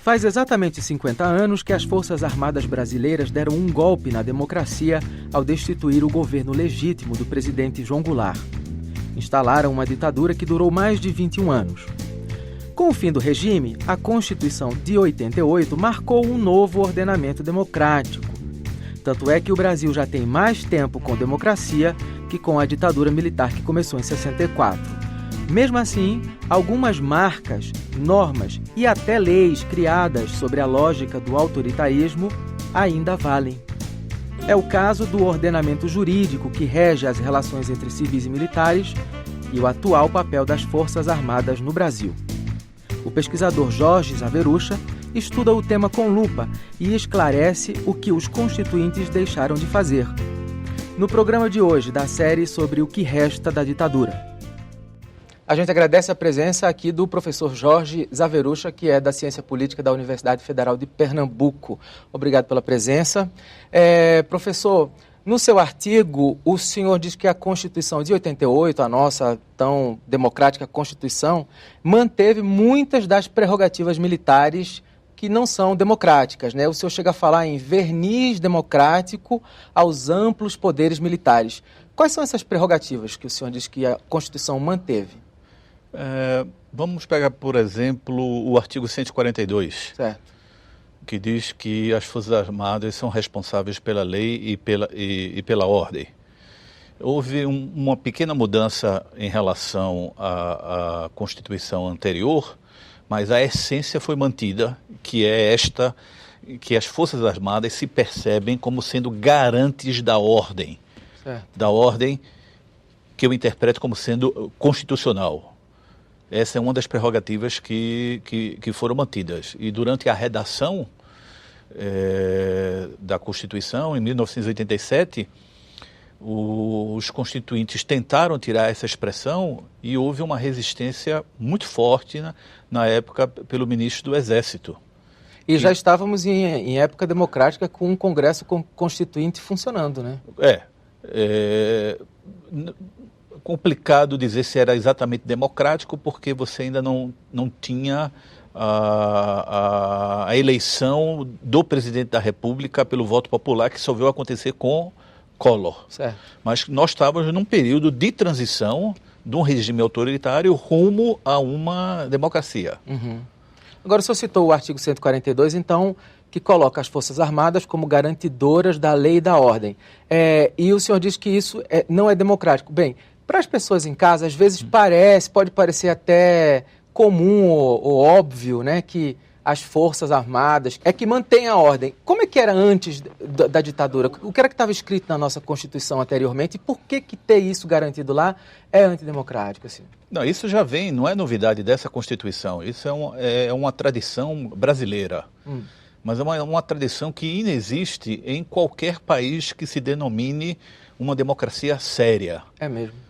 Faz exatamente 50 anos que as Forças Armadas brasileiras deram um golpe na democracia ao destituir o governo legítimo do presidente João Goulart. Instalaram uma ditadura que durou mais de 21 anos. Com o fim do regime, a Constituição de 88 marcou um novo ordenamento democrático. Tanto é que o Brasil já tem mais tempo com democracia que com a ditadura militar que começou em 64. Mesmo assim, algumas marcas, normas e até leis criadas sobre a lógica do autoritarismo ainda valem. É o caso do ordenamento jurídico que rege as relações entre civis e militares e o atual papel das Forças Armadas no Brasil. O pesquisador Jorge Zaverucha estuda o tema com lupa e esclarece o que os constituintes deixaram de fazer. No programa de hoje da série sobre o que resta da ditadura. A gente agradece a presença aqui do professor Jorge Zaverucha, que é da Ciência Política da Universidade Federal de Pernambuco. Obrigado pela presença. Professor, no seu artigo, o senhor diz que a Constituição de 88, a nossa tão democrática Constituição, manteve muitas das prerrogativas militares que não são democráticas, né? O senhor chega a falar em verniz democrático aos amplos poderes militares. Quais são essas prerrogativas que o senhor diz que a Constituição manteve? Vamos pegar, por exemplo, o artigo 142, certo, que diz que as Forças Armadas são responsáveis pela lei e pela ordem. Houve uma pequena mudança em relação à Constituição anterior, mas a essência foi mantida, que é esta, que as Forças Armadas se percebem como sendo garantes da ordem, certo, da ordem que eu interpreto como sendo constitucional. Essa é uma das prerrogativas que foram mantidas. E durante a redação da Constituição, em 1987, os constituintes tentaram tirar essa expressão e houve uma resistência muito forte na época pelo ministro do Exército. E já estávamos em época democrática com um Congresso Constituinte funcionando, né? Complicado dizer se era exatamente democrático, porque você ainda não tinha a eleição do presidente da República pelo voto popular, que só veio acontecer com Collor. Certo. Mas nós estávamos num período de transição de um regime autoritário rumo a uma democracia. Uhum. Agora, o senhor citou o artigo 142, então, que coloca as Forças Armadas como garantidoras da lei e da ordem. E o senhor diz que isso não é democrático. Bem, para as pessoas em casa, às vezes pode parecer até comum ou óbvio, né, que as Forças Armadas é que mantém a ordem. Como é que era antes da ditadura? O que era que estava escrito na nossa Constituição anteriormente e por que ter isso garantido lá é antidemocrático? Assim? Não, isso já vem, não é novidade dessa Constituição, isso é uma tradição brasileira. Mas é uma tradição que inexiste em qualquer país que se denomine uma democracia séria. É mesmo.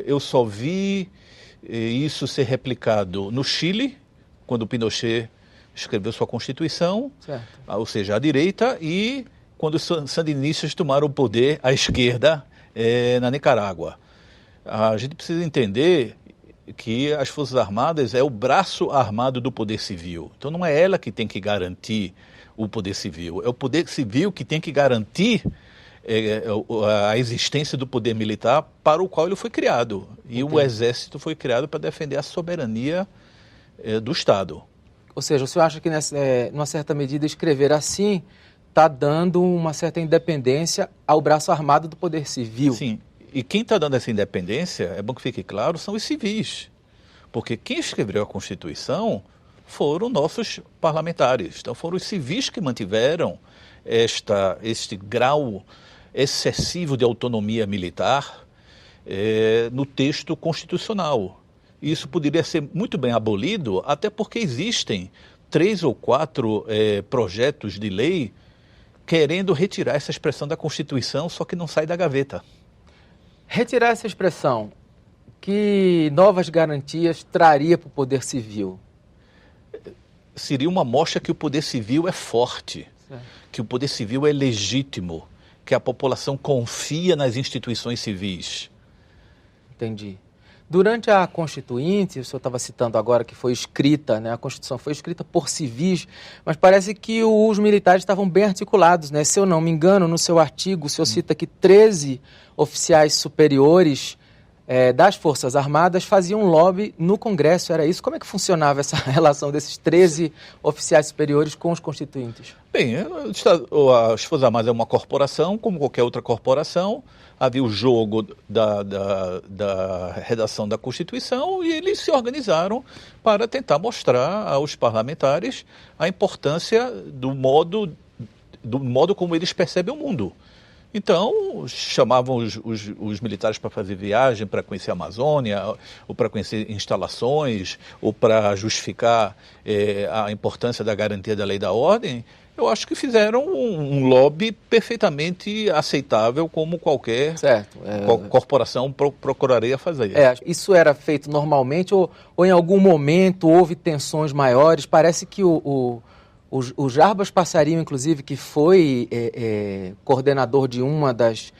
Eu só vi isso ser replicado no Chile, quando o Pinochet escreveu sua Constituição, certo, ou seja, à direita, e quando os sandinistas tomaram o poder à esquerda na Nicarágua. A gente precisa entender que as Forças Armadas é o braço armado do poder civil. Então não é ela que tem que garantir o poder civil, é o poder civil que tem que garantir a existência do poder militar para o qual ele foi criado. E o Exército foi criado para defender a soberania do Estado. Ou seja, o senhor acha que, numa certa medida, escrever assim está dando uma certa independência ao braço armado do poder civil? Sim. E quem está dando essa independência, é bom que fique claro, são os civis. Porque quem escreveu a Constituição foram nossos parlamentares. Então foram os civis que mantiveram este grau excessivo de autonomia militar no texto constitucional. Isso poderia ser muito bem abolido, até porque existem 3 ou 4 projetos de lei querendo retirar essa expressão da Constituição, só que não sai da gaveta. Retirar essa expressão, que novas garantias traria para o poder civil? Seria uma mostra que o poder civil é forte, certo, que o poder civil é legítimo, que a população confia nas instituições civis. Entendi. Durante a Constituinte, o senhor estava citando agora que foi escrita, né, a Constituição foi escrita por civis, mas parece que os militares estavam bem articulados, né? Se eu não me engano, no seu artigo, o senhor cita que 13 oficiais superiores das Forças Armadas faziam lobby no Congresso, era isso? Como é que funcionava essa relação desses 13 oficiais superiores com os constituintes? Bem, as Forças Armadas é uma corporação, como qualquer outra corporação. Havia o jogo da redação da Constituição e eles se organizaram para tentar mostrar aos parlamentares a importância do modo como eles percebem o mundo. Então, chamavam os militares para fazer viagem, para conhecer a Amazônia, ou para conhecer instalações, ou para justificar a importância da garantia da lei e da ordem. Eu acho que fizeram um lobby perfeitamente aceitável, como qualquer corporação procuraria fazer. Isso era feito normalmente ou em algum momento houve tensões maiores? Parece que o Jarbas Passarinho, inclusive, que foi coordenador de uma das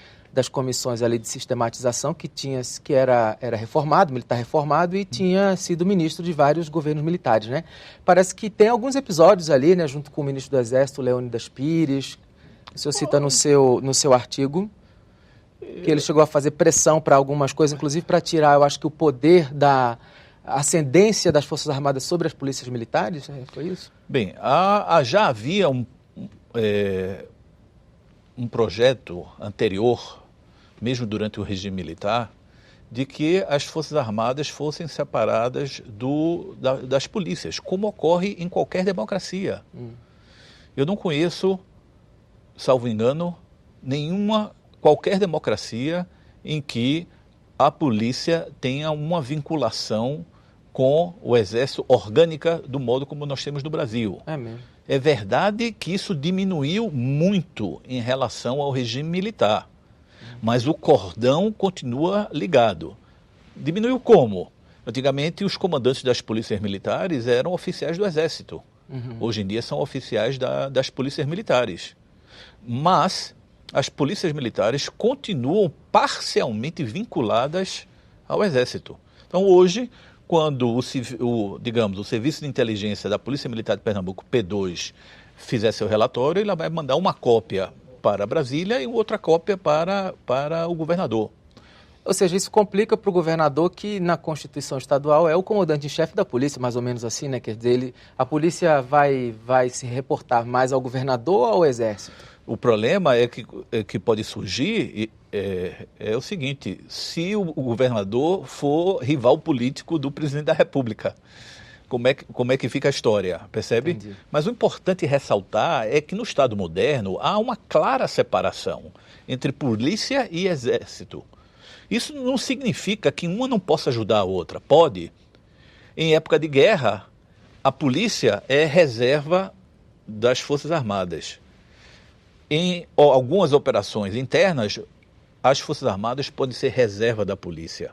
comissões ali de sistematização, que era reformado, militar reformado, e tinha sido ministro de vários governos militares, né? Parece que tem alguns episódios ali, né, junto com o ministro do Exército, Leônidas Pires, o senhor cita no seu artigo, que ele chegou a fazer pressão para algumas coisas, inclusive para tirar, eu acho que o poder da ascendência das Forças Armadas sobre as polícias militares, foi isso? Bem, já havia um projeto anterior, mesmo durante o regime militar, de que as Forças Armadas fossem separadas das polícias, como ocorre em qualquer democracia. Eu não conheço, salvo engano, qualquer democracia em que a polícia tenha uma vinculação com o Exército orgânica do modo como nós temos no Brasil. É mesmo. É verdade que isso diminuiu muito em relação ao regime militar, mas o cordão continua ligado. Diminuiu como? Antigamente, os comandantes das polícias militares eram oficiais do Exército. Hoje em dia são oficiais das polícias militares. Mas as polícias militares continuam parcialmente vinculadas ao Exército. Então, hoje, quando o Serviço de Inteligência da Polícia Militar de Pernambuco, P2, fizer seu relatório, ele vai mandar uma cópia para Brasília e outra cópia para o governador. Ou seja, isso complica para o governador, que na Constituição Estadual é o comandante-em-chefe da polícia, mais ou menos assim, né? Quer dizer, a polícia vai se reportar mais ao governador ou ao Exército? O problema que pode surgir é o seguinte: se o governador for rival político do presidente da República, como é que fica a história, percebe? Entendi. Mas o importante ressaltar é que no Estado moderno há uma clara separação entre polícia e Exército. Isso não significa que uma não possa ajudar a outra. Pode. Em época de guerra, a polícia é reserva das Forças Armadas. Em algumas operações internas, as Forças Armadas podem ser reserva da polícia.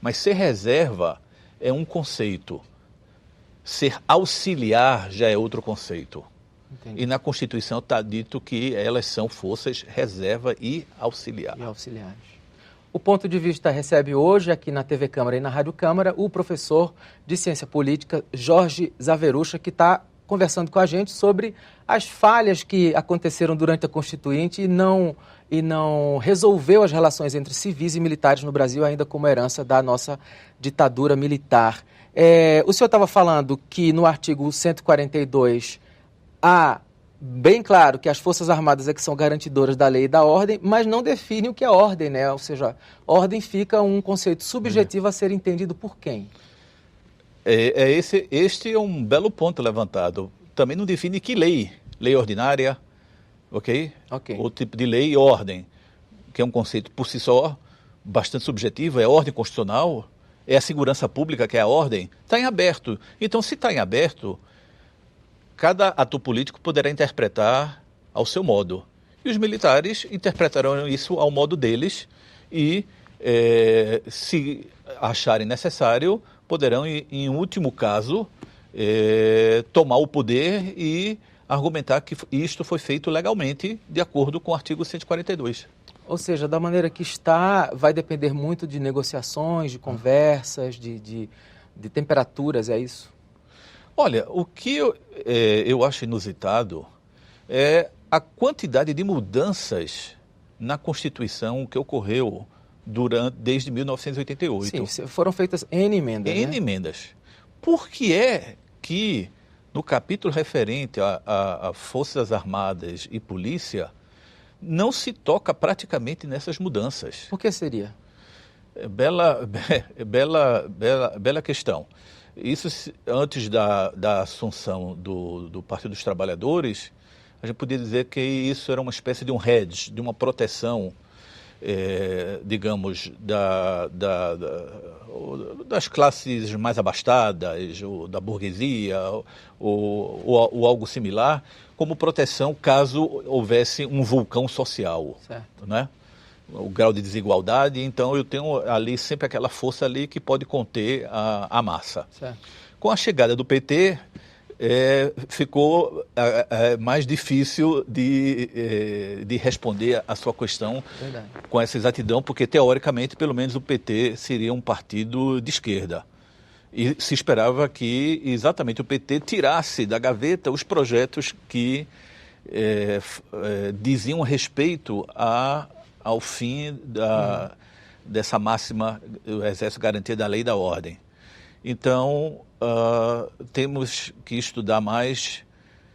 Mas ser reserva é um conceito. Ser auxiliar já é outro conceito. Entendi. E na Constituição está dito que elas são forças reserva e auxiliar. E auxiliares. O Ponto de Vista recebe hoje, aqui na TV Câmara e na Rádio Câmara, o professor de Ciência Política, Jorge Zaverucha, que está conversando com a gente sobre as falhas que aconteceram durante a Constituinte e não resolveu as relações entre civis e militares no Brasil, ainda como herança da nossa ditadura militar. O senhor estava falando que no artigo 142 há bem claro que as Forças Armadas é que são garantidoras da lei e da ordem, mas não define o que é ordem, né? Ou seja, ordem fica um conceito subjetivo a ser entendido por quem? Este é um belo ponto levantado. Também não define que lei ordinária, ok? Outro tipo de lei e ordem, que é um conceito por si só bastante subjetivo, é ordem constitucional, é a segurança pública que é a ordem, está em aberto. Então, se está em aberto, cada ator político poderá interpretar ao seu modo. E os militares interpretarão isso ao modo deles e, se acharem necessário, poderão, em último caso, tomar o poder e argumentar que isto foi feito legalmente, de acordo com o artigo 142. Ou seja, da maneira que está, vai depender muito de negociações, de conversas, de temperaturas, é isso? Olha, o que eu acho inusitado é a quantidade de mudanças na Constituição que ocorreu desde 1988. Sim, foram feitas N emendas, N né? emendas. Por que é que no capítulo referente a Forças Armadas e Polícia não se toca praticamente nessas mudanças? Por que seria? Bela questão. Isso antes da assunção do Partido dos Trabalhadores, a gente podia dizer que isso era uma espécie de um hedge, de uma proteção, digamos, das classes mais abastadas, ou da burguesia, ou algo similar, como proteção caso houvesse um vulcão social, certo, né? O grau de desigualdade, então eu tenho ali sempre aquela força ali que pode conter a massa. certo. Com a chegada do PT, ficou mais difícil de responder a sua questão Verdade. com essa exatidão, porque teoricamente, pelo menos o PT seria um partido de esquerda. E se esperava que exatamente o PT tirasse da gaveta os projetos que diziam respeito ao fim dessa máxima, o Exército Garantia da Lei e da Ordem. Então, temos que estudar mais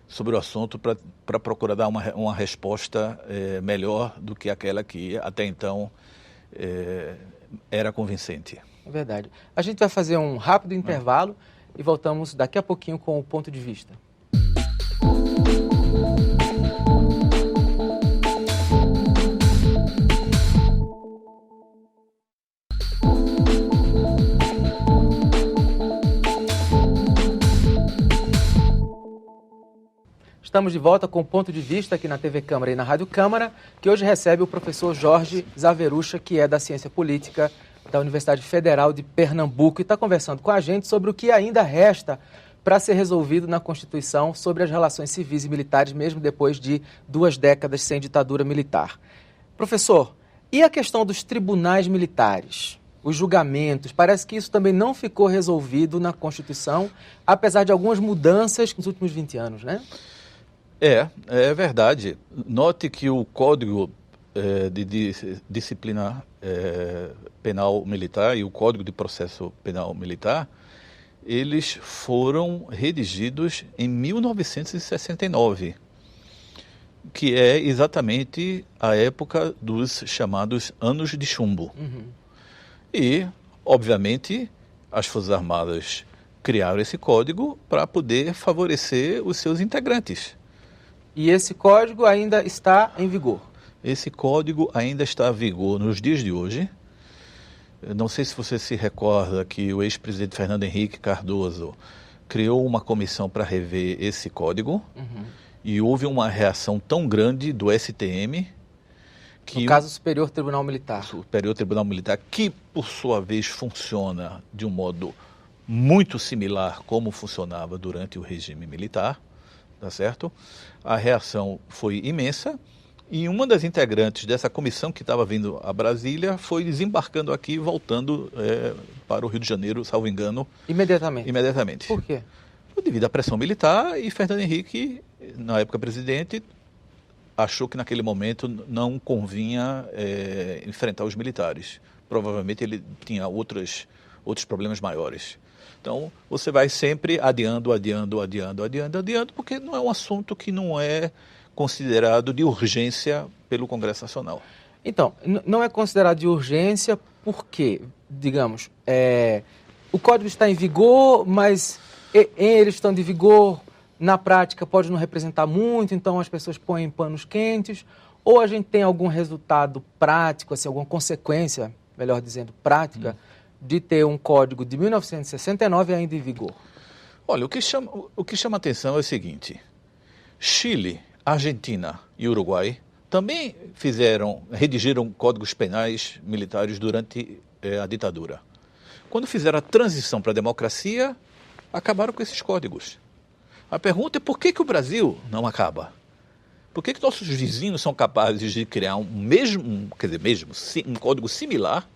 sobre o assunto para procurar dar uma resposta melhor do que aquela que até então era convincente. É verdade. A gente vai fazer um rápido intervalo e voltamos daqui a pouquinho com o ponto de vista. Estamos de volta com o ponto de vista aqui na TV Câmara e na Rádio Câmara, que hoje recebe o professor Jorge Zaverucha, que é da Ciência Política da Universidade Federal de Pernambuco, e está conversando com a gente sobre o que ainda resta para ser resolvido na Constituição sobre as relações civis e militares, mesmo depois de 2 décadas sem ditadura militar. Professor, e a questão dos tribunais militares? Os julgamentos, parece que isso também não ficou resolvido na Constituição, apesar de algumas mudanças nos últimos 20 anos, né? É verdade. Note que o Código de Disciplina Penal Militar e o Código de Processo Penal Militar, eles foram redigidos em 1969, que é exatamente a época dos chamados Anos de Chumbo. Uhum. E, obviamente, as Forças Armadas criaram esse código para poder favorecer os seus integrantes. E esse código ainda está em vigor? Esse código ainda está em vigor nos dias de hoje. Eu não sei se você se recorda que o ex-presidente Fernando Henrique Cardoso criou uma comissão para rever esse código. Uhum. E houve uma reação tão grande do STM, que no caso, Superior Tribunal Militar. Superior Tribunal Militar, que por sua vez funciona de um modo muito similar como funcionava durante o regime militar, tá certo? A reação foi imensa e uma das integrantes dessa comissão que estava vindo a Brasília foi desembarcando aqui e voltando para o Rio de Janeiro, salvo engano. Imediatamente. Por quê? Devido à pressão militar, e Fernando Henrique, na época presidente, achou que naquele momento não convinha enfrentar os militares. Provavelmente ele tinha outros problemas maiores. Então, você vai sempre adiando, porque não é um assunto que não é considerado de urgência pelo Congresso Nacional. Então, não é considerado de urgência porque, digamos, o Código está em vigor, mas eles estão de vigor, na prática pode não representar muito, então as pessoas põem panos quentes, ou a gente tem algum resultado prático, assim, alguma consequência, melhor dizendo, prática, de ter um código de 1969 ainda em vigor? Olha, o que chama atenção é o seguinte: Chile, Argentina e Uruguai também redigiram códigos penais militares durante a ditadura. Quando fizeram a transição para a democracia, acabaram com esses códigos. A pergunta é por que o Brasil não acaba? Por que nossos vizinhos são capazes de criar um código similar,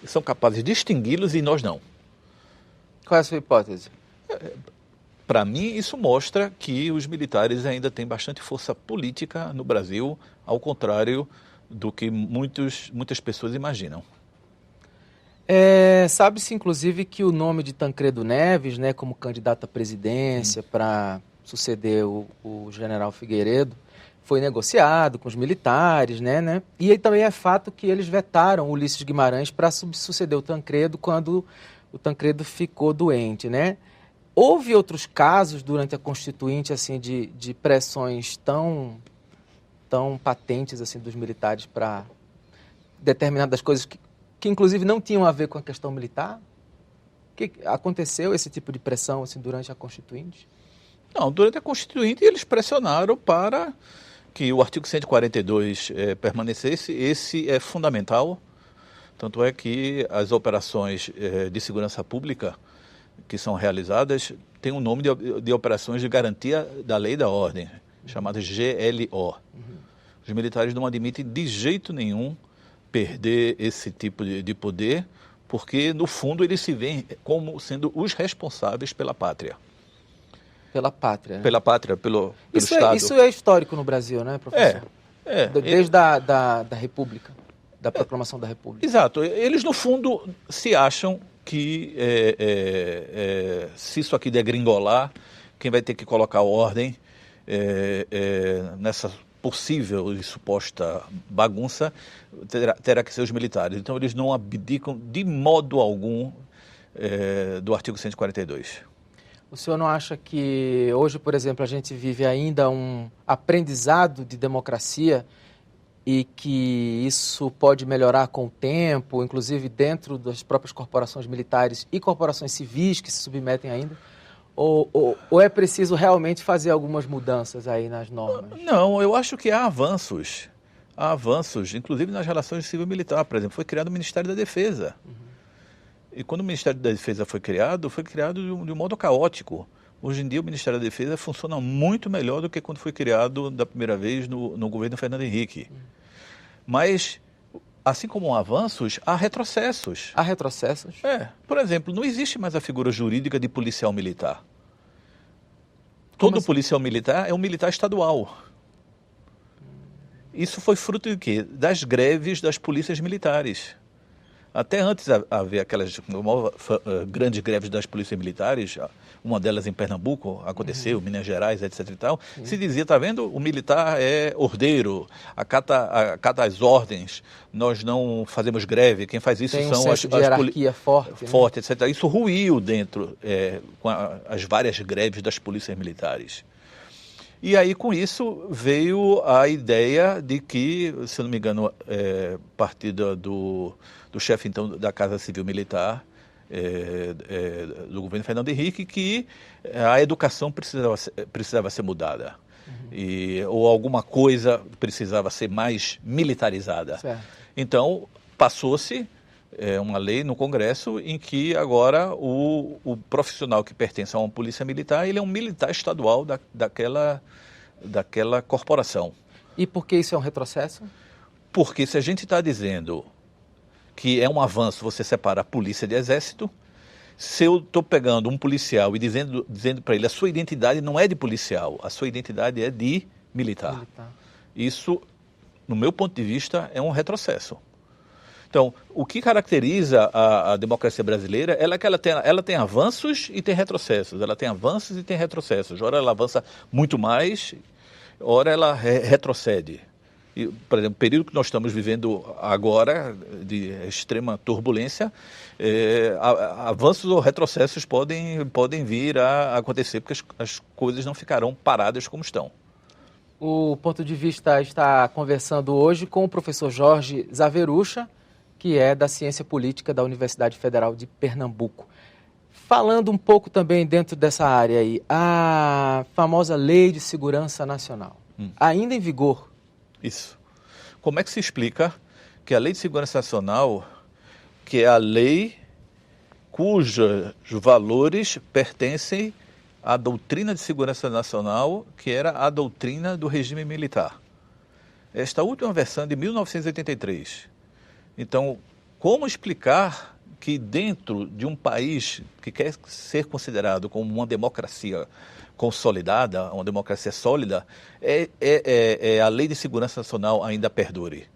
são capazes de extingui-los e nós não? Qual é a sua hipótese? Para mim, isso mostra que os militares ainda têm bastante força política no Brasil, ao contrário do que muitas pessoas imaginam. Sabe-se, inclusive, que o nome de Tancredo Neves, né, como candidato à presidência para suceder o general Figueiredo, foi negociado com os militares, né? E aí também é fato que eles vetaram Ulisses Guimarães para suceder o Tancredo quando o Tancredo ficou doente, né? Houve outros casos durante a Constituinte, assim, de pressões tão patentes, assim, dos militares para determinadas coisas que inclusive não tinham a ver com a questão militar? Aconteceu esse tipo de pressão, assim, durante a Constituinte? Não, durante a Constituinte eles pressionaram para que o artigo 142 permanecesse. Esse é fundamental, tanto é que as operações de segurança pública que são realizadas têm o nome de operações de garantia da lei e da ordem, chamadas GLO. Os militares não admitem de jeito nenhum perder esse tipo de poder, porque no fundo eles se veem como sendo os responsáveis pela pátria. Pela pátria, né? Pela pátria, pelo Estado. Isso é histórico no Brasil, né, professor? Desde a República, da proclamação da República. Exato. Eles, no fundo, se acham que se isso aqui degringolar, quem vai ter que colocar ordem nessa possível e suposta bagunça terá que ser os militares. Então, eles não abdicam de modo algum do artigo 142. O senhor não acha que hoje, por exemplo, a gente vive ainda um aprendizado de democracia e que isso pode melhorar com o tempo, inclusive dentro das próprias corporações militares e corporações civis que se submetem ainda? Ou é preciso realmente fazer algumas mudanças aí nas normas? Não, eu acho que há avanços. Há avanços, inclusive nas relações civil-militar. Por exemplo, foi criado o Ministério da Defesa. E quando o Ministério da Defesa foi criado de um modo caótico. Hoje em dia o Ministério da Defesa funciona muito melhor do que quando foi criado da primeira vez no governo Fernando Henrique. Mas, assim como há avanços, há retrocessos. Há retrocessos? Por exemplo, não existe mais a figura jurídica de policial militar. Todo policial militar é um militar estadual. Isso foi fruto de quê? Das greves das polícias militares. Até antes havia aquelas grandes greves das polícias militares, uma delas em Pernambuco aconteceu, Minas Gerais, etc. e tal, se dizia, tá vendo, o militar é ordeiro, acata as ordens, nós não fazemos greve, quem faz isso são as hierarquia forte, etc. Isso ruiu dentro, com as várias greves das polícias militares. E aí, com isso, veio a ideia de que, se eu não me engano, partida do chefe, então, da Casa Civil Militar, do governo Fernando Henrique, que a educação precisava ser mudada. Ou alguma coisa precisava ser mais militarizada. Certo. Então, passou-se uma lei no Congresso em que agora o profissional que pertence a uma polícia militar, ele é um militar estadual daquela corporação. E por que isso é um retrocesso? Porque se a gente está dizendo que é um avanço você separar polícia de exército, se eu estou pegando um policial e dizendo para ele a sua identidade não é de policial, a sua identidade é de militar. Isso, no meu ponto de vista, é um retrocesso. Então, o que caracteriza a democracia brasileira é que ela tem avanços e tem retrocessos. Ela tem avanços e tem retrocessos. Ora ela avança muito mais, ora ela retrocede. E, por exemplo, o período que nós estamos vivendo agora, de extrema turbulência, avanços ou retrocessos podem vir a acontecer, porque as coisas não ficarão paradas como estão. O Ponto de Vista está conversando hoje com o professor Jorge Zaverucha, que é da Ciência Política da Universidade Federal de Pernambuco. Falando um pouco também dentro dessa área aí, a famosa Lei de Segurança Nacional, ainda em vigor. Isso. Como é que se explica que a Lei de Segurança Nacional, que é a lei cujos valores pertencem a doutrina de segurança nacional, que era a doutrina do regime militar. Esta última versão é de 1983. Então, como explicar que dentro de um país que quer ser considerado como uma democracia consolidada, uma democracia sólida, a Lei de Segurança Nacional ainda perdure?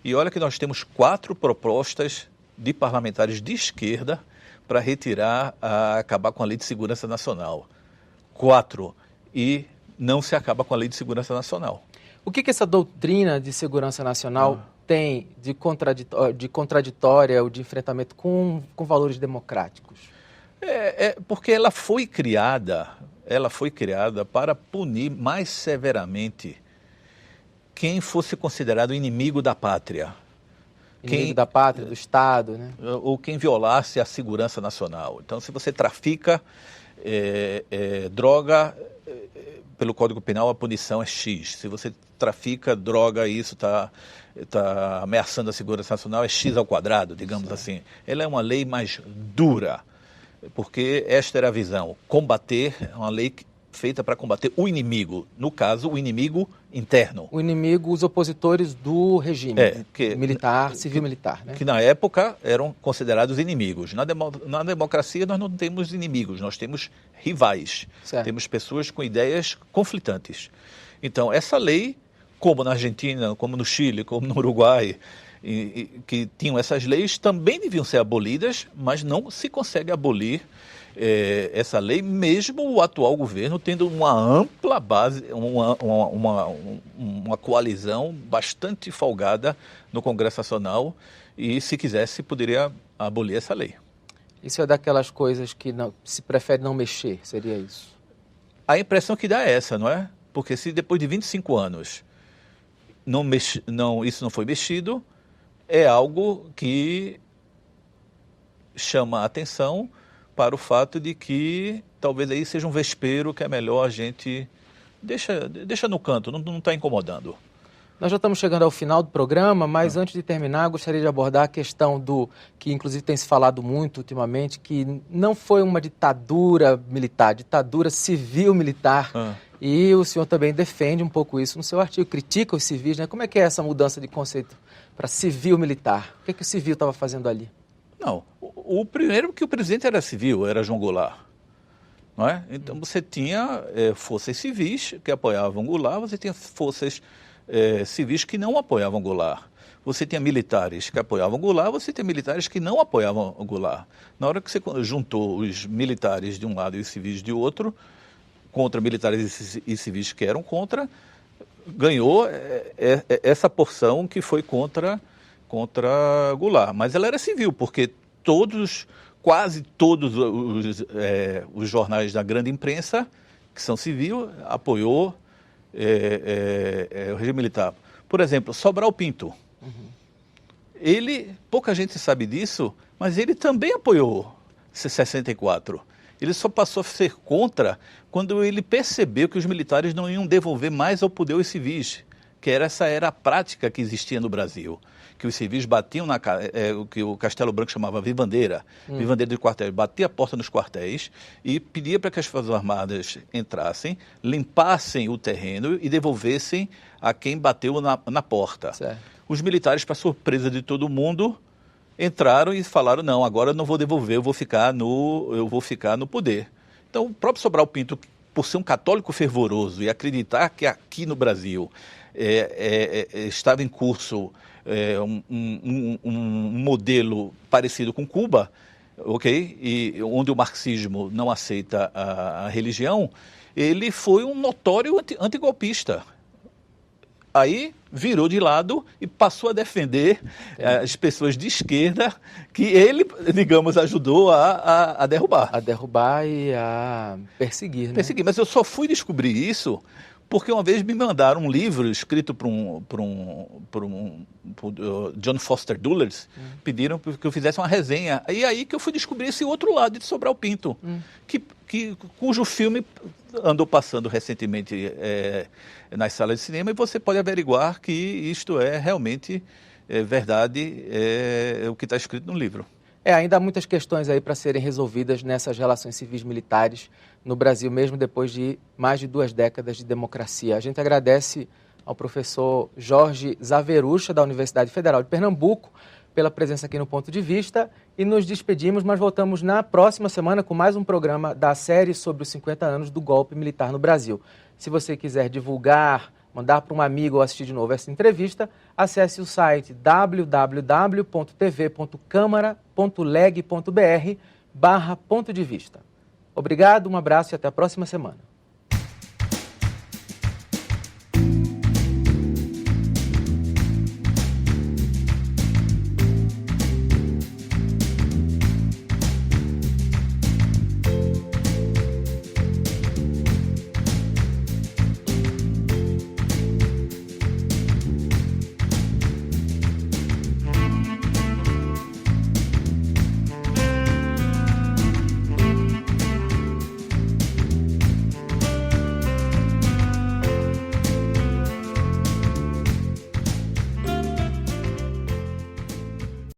E olha que nós temos 4 propostas de parlamentares de esquerda para acabar com a Lei de Segurança Nacional. 4. E não se acaba com a Lei de Segurança Nacional. O que essa doutrina de segurança nacional tem de contraditória ou de enfrentamento com valores democráticos? Porque ela foi criada para punir mais severamente quem fosse considerado inimigo da pátria. Inimigo da pátria, do Estado, né? Ou quem violasse a segurança nacional. Então, se você trafica droga, pelo Código Penal a punição é X. Se você trafica droga e isso está ameaçando a segurança nacional, é X ao quadrado, digamos assim. Ela é uma lei mais dura, porque esta era a visão. Combater, é uma lei feita para combater o inimigo, no caso, o inimigo interno. O inimigo, os opositores do regime militar, civil-militar, né? Que na época eram considerados inimigos. Na democracia nós não temos inimigos, nós temos rivais. Certo. Temos pessoas com ideias conflitantes. Então, essa lei, como na Argentina, como no Chile, como no Uruguai, que tinham essas leis, também deviam ser abolidas, mas não se consegue abolir essa lei, mesmo o atual governo tendo uma ampla base, uma coalizão bastante folgada no Congresso Nacional, e se quisesse poderia abolir essa lei. Isso é daquelas coisas que se prefere não mexer, seria isso? A impressão que dá é essa, não é? Porque se depois de 25 anos isso não foi mexido, é algo que chama a atenção para o fato de que talvez aí seja um vespeiro que é melhor a gente deixa no canto, não está incomodando. Nós já estamos chegando ao final do programa, mas antes de terminar, gostaria de abordar a questão que inclusive tem se falado muito ultimamente, que não foi uma ditadura militar, ditadura civil-militar. E o senhor também defende um pouco isso no seu artigo, critica os civis, né? Como é que é essa mudança de conceito para civil-militar? O que o civil estava fazendo ali? Não, o primeiro que o presidente era civil, era João Goulart, não é? Então você tinha forças civis que apoiavam Goulart, você tinha forças civis que não apoiavam Goulart. Você tinha militares que apoiavam Goulart, você tinha militares que não apoiavam Goulart. Na hora que você juntou os militares de um lado e os civis de outro, contra militares e civis que eram contra, ganhou essa porção que foi contra Goulart. Mas ela era civil, porque quase todos os jornais da grande imprensa, que são civil, apoiou o regime militar. Por exemplo, Sobral Pinto. Pouca gente sabe disso, mas ele também apoiou 64. Ele só passou a ser contra quando ele percebeu que os militares não iam devolver mais ao poder os civis, que essa era a prática que existia no Brasil. Que os civis batiam o que o Castelo Branco chamava vivandeira, vivandeira de quartéis, batia a porta nos quartéis e pedia para que as Forças Armadas entrassem, limpassem o terreno e devolvessem a quem bateu na porta. Certo. Os militares, para surpresa de todo mundo, entraram e falaram, não, agora eu não vou devolver, eu vou ficar no poder. Então, o próprio Sobral Pinto, por ser um católico fervoroso e acreditar que aqui no Brasil estava em curso um modelo parecido com Cuba, e onde o marxismo não aceita a religião, ele foi um notório antigolpista. Aí virou de lado e passou a defender as pessoas de esquerda que ele, digamos, ajudou a derrubar. A derrubar e a perseguir, né? Perseguir, mas eu só fui descobrir isso porque uma vez me mandaram um livro escrito por John Foster Dulles, pediram que eu fizesse uma resenha. E aí que eu fui descobrir esse outro lado de Sobral Pinto, cujo filme andou passando recentemente nas salas de cinema, e você pode averiguar que isto é realmente verdade, o que está escrito no livro. Ainda há muitas questões aí para serem resolvidas nessas relações civis militares no Brasil, mesmo depois de mais de 2 décadas de democracia. A gente agradece ao professor Jorge Zaverucha, da Universidade Federal de Pernambuco, pela presença aqui no Ponto de Vista, e nos despedimos, mas voltamos na próxima semana com mais um programa da série sobre os 50 anos do golpe militar no Brasil. Se você quiser divulgar, mandar para um amigo ou assistir de novo essa entrevista, acesse o site www.tv.câmara.leg.br/Ponto de Vista. Obrigado, um abraço e até a próxima semana.